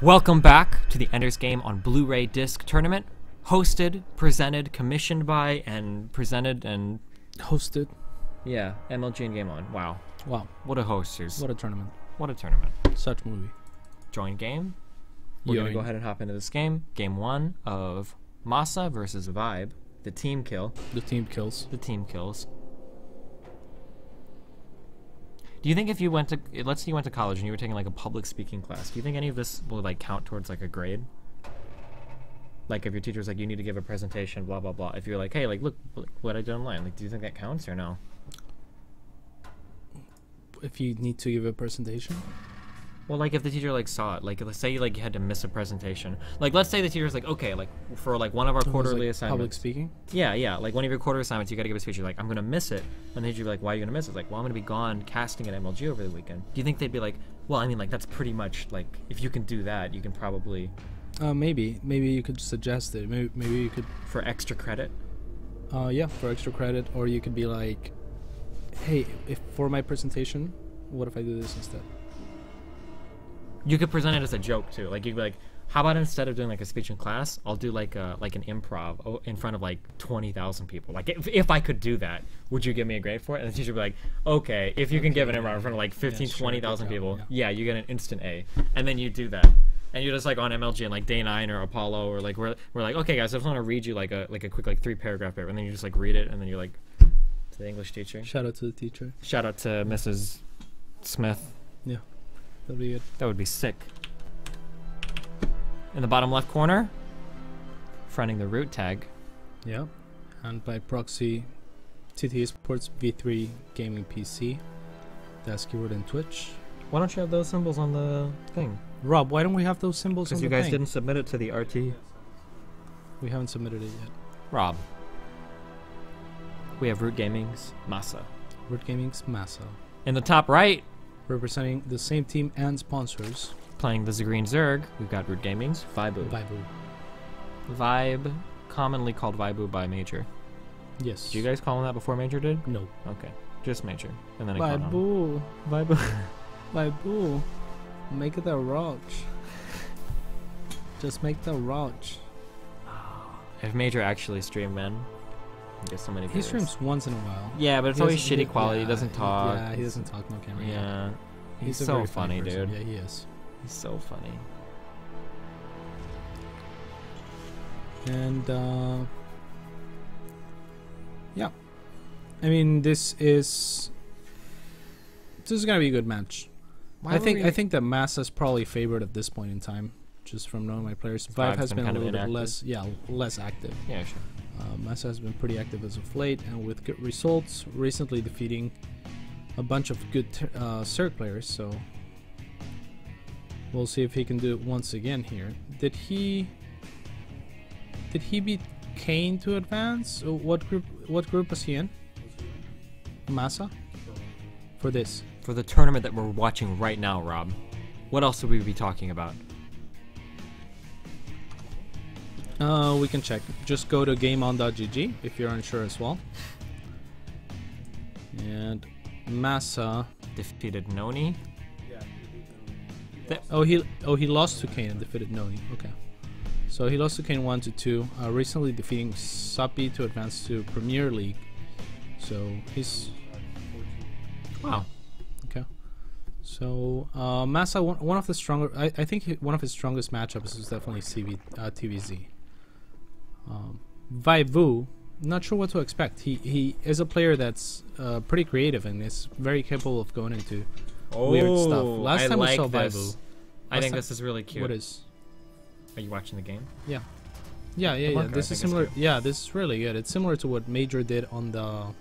Welcome back to the Ender's Game on Blu-ray Disc Tournament, hosted, presented, commissioned by, and presented and hosted. Yeah, MLG and Game On. Wow. Wow. What a hosters. What a tournament. What a tournament. Such movie. Join game. We're going to go ahead and hop into this game. Game 1 of Masa versus Vibe. The team kill. The team kills. The team kills. Do you think if you went to, let's say you went to college and you were taking like a public speaking class, do you think any of this will like count towards like a grade? Like if your teacher's like, you need to give a presentation, blah, blah, blah. If you're like, hey, like, look what I did online. Like, do you think that counts or no? If you need to give a presentation? Well, like if the teacher like saw it, like let's say like you had to miss a presentation. Like let's say the teacher's like, okay, like for like one of our quarterly assignments. Public speaking? Yeah, like one of your quarter assignments, you gotta give a speech. You're like, I'm gonna miss it. And the teacher'd be like, why are you gonna miss it? Like, well, I'm gonna be gone casting at MLG over the weekend. Do you think they'd be like, well, I mean, like that's pretty much like if you can do that, you can probably. Maybe you could suggest it. Maybe you could for extra credit. Yeah, for extra credit, or you could be like, hey, if for my presentation, what if I do this instead? You could present it as a joke too. Like you'd be like, how about instead of doing like a speech in class, I'll do like an improv in front of like 20,000 people. Like if I could do that, would you give me a grade for it? And the teacher would be like, okay, if you can give an improv in front of like 15, 20,000 people, yeah, you get an instant A. And then you do that. And you're just like on MLG and like day 9 or Apollo or like we're like, okay guys, I just want to read you like a quick like 3-paragraph paper, and then you just like read it, and then you're like to the English teacher. Shout out to the teacher. Shout out to Mrs. Smith. Yeah. That'd be good. That would be sick. In the bottom left corner, fronting the root tag. Yeah. And by proxy, TT Sports V3 Gaming PC. That's keyword in Twitch. Why don't you have those symbols on the thing? Rob, why don't we have those symbols on the thing? Because you guys didn't submit it to the RT. We haven't submitted it yet. Rob. We have Root Gaming's Masa. Root Gaming's Masa. In the top right, representing the same team and sponsors. Playing the Zagreen Zerg, we've got Root Gaming's Vibu. Vibe, commonly called Vibu by Major. Yes. Did you guys call him that before Major did? No. Okay. Just Major. And then Vibu. Vibu. Vibu. Make it a roach. Just make the roach. If Major actually streamed, man. Get so many he streams once in a while. Yeah, but it's always shitty quality. He doesn't talk. Yeah, he doesn't talk, no camera. Yeah. He's so funny, dude. Yeah, he is. He's so funny. And yeah. I mean, this is gonna be a good match. I think that Masa's probably favored at this point in time, just from knowing my players. Vibe has been a little bit less active. Yeah, sure. Masa has been pretty active as of late, and with good results, recently defeating a bunch of good Zerg players, so we'll see if he can do it once again here. Did he beat Kane to advance? What group was he in? Masa? For this? For the tournament that we're watching right now, Rob. What else would we be talking about? We can check. Just go to gameon.gg if you're unsure as well. And Masa defeated Noni. Yeah. He lost to Kane and defeated Noni. Okay. So he lost to Kane 1-2. Recently defeating Sapi to advance to Premier League. So he's wow. Okay. So Masa, one of the stronger. I think one of his strongest matchups is definitely TVZ. Vibu, not sure what to expect. He is a player that's pretty creative and is very capable of going into weird stuff. Last time we saw Vibu, I think this is really cute. What is? Are you watching the game? Yeah. This is similar. Yeah, this is really good. It's similar to what Major did on the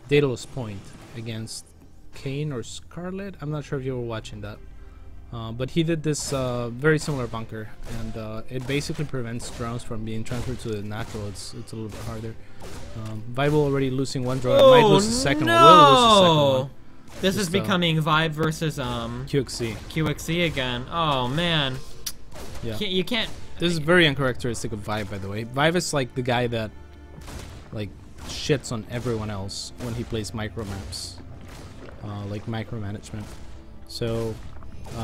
Daedalus Point against Kane or Scarlet. I'm not sure if you were watching that. But he did this very similar bunker, and it basically prevents drones from being transferred to the natural. It's a little bit harder. Vibe already losing one drone. Might lose the second one. Will lose the second one. This is becoming Vibe versus QXC again. Oh man. Yeah. You can't. This is very uncharacteristic of Vibe, by the way. Vibe is like the guy that like shits on everyone else when he plays micro maps, like micromanagement. So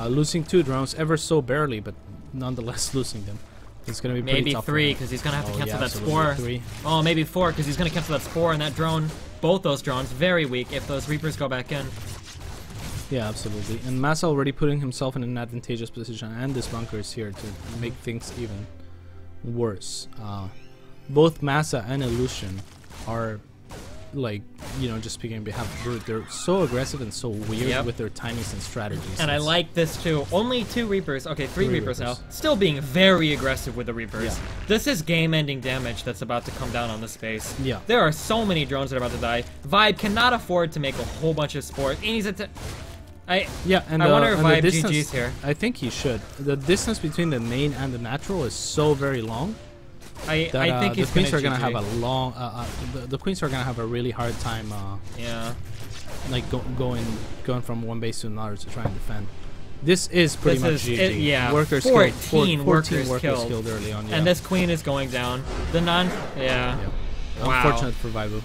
Losing 2 drones ever so barely, but nonetheless losing them. It's gonna be pretty maybe tough 3 because he's gonna have to cancel that absolutely. spore. 3. Oh, maybe 4 because he's gonna cancel that spore and that drone. Both those drones very weak if those Reapers go back in. Yeah, absolutely. And Masa already putting himself in an advantageous position, and this bunker is here to make things even worse. Both Masa and Illusion are, like, you know, just speaking on behalf of Brute, they're so aggressive and so weird with their timings and strategies. And I like this too. Only 2 Reapers. Okay, 3 Reapers now. Still being very aggressive with the Reapers. Yeah. This is game-ending damage that's about to come down on this space. Yeah. There are so many drones that are about to die. Vibe cannot afford to make a whole bunch of spores. And he's I wonder if Vibe GG's here. I think he should. The distance between the main and the natural is so very long. I think the queens are gonna have a long. The queens are gonna have a really hard time. Like going from one base to another to try and defend. This is pretty much GG. Yeah. Workers 14 killed. workers killed early on. Yeah. And this queen is going down. Yeah. Wow. Unfortunate for Vibu.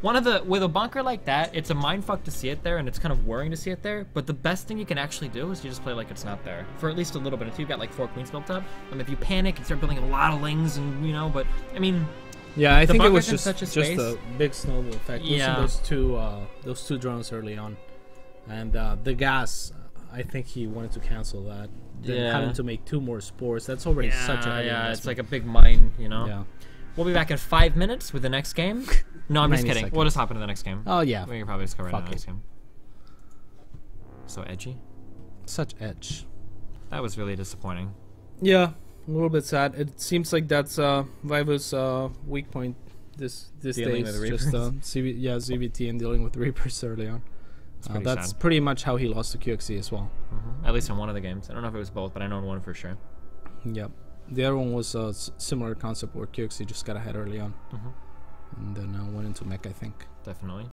With a bunker like that, it's a mindfuck to see it there, and it's kind of worrying to see it there. But the best thing you can actually do is you just play like it's not there for at least a little bit. Until you've got like 4 queens built up. If you panic and start building a lot of lings, and you know, but I mean, yeah, I think it was just a a big snowball effect. Yeah. Those two drones early on, and the gas. I think he wanted to cancel that. Then having to make 2 more spores. That's already such a heavy investment. It's like a big mine, you know. Yeah. We'll be back in 5 minutes with the next game. No, I'm just kidding. Seconds. We'll just hop into the next game. Oh yeah. We can probably just go right into the Fuck next game. So edgy. Such edge. That was really disappointing. Yeah, a little bit sad. It seems like that's Vivo's weak point this Dealing stage. with Just ZVT and dealing with Reapers early on. That's sad. pretty much how he lost to QXC as well. At least in one of the games. I don't know if it was both, but I know in one for sure. Yep. The other one was a similar concept where QXC just got ahead early on. And then went into mech, I think. Definitely.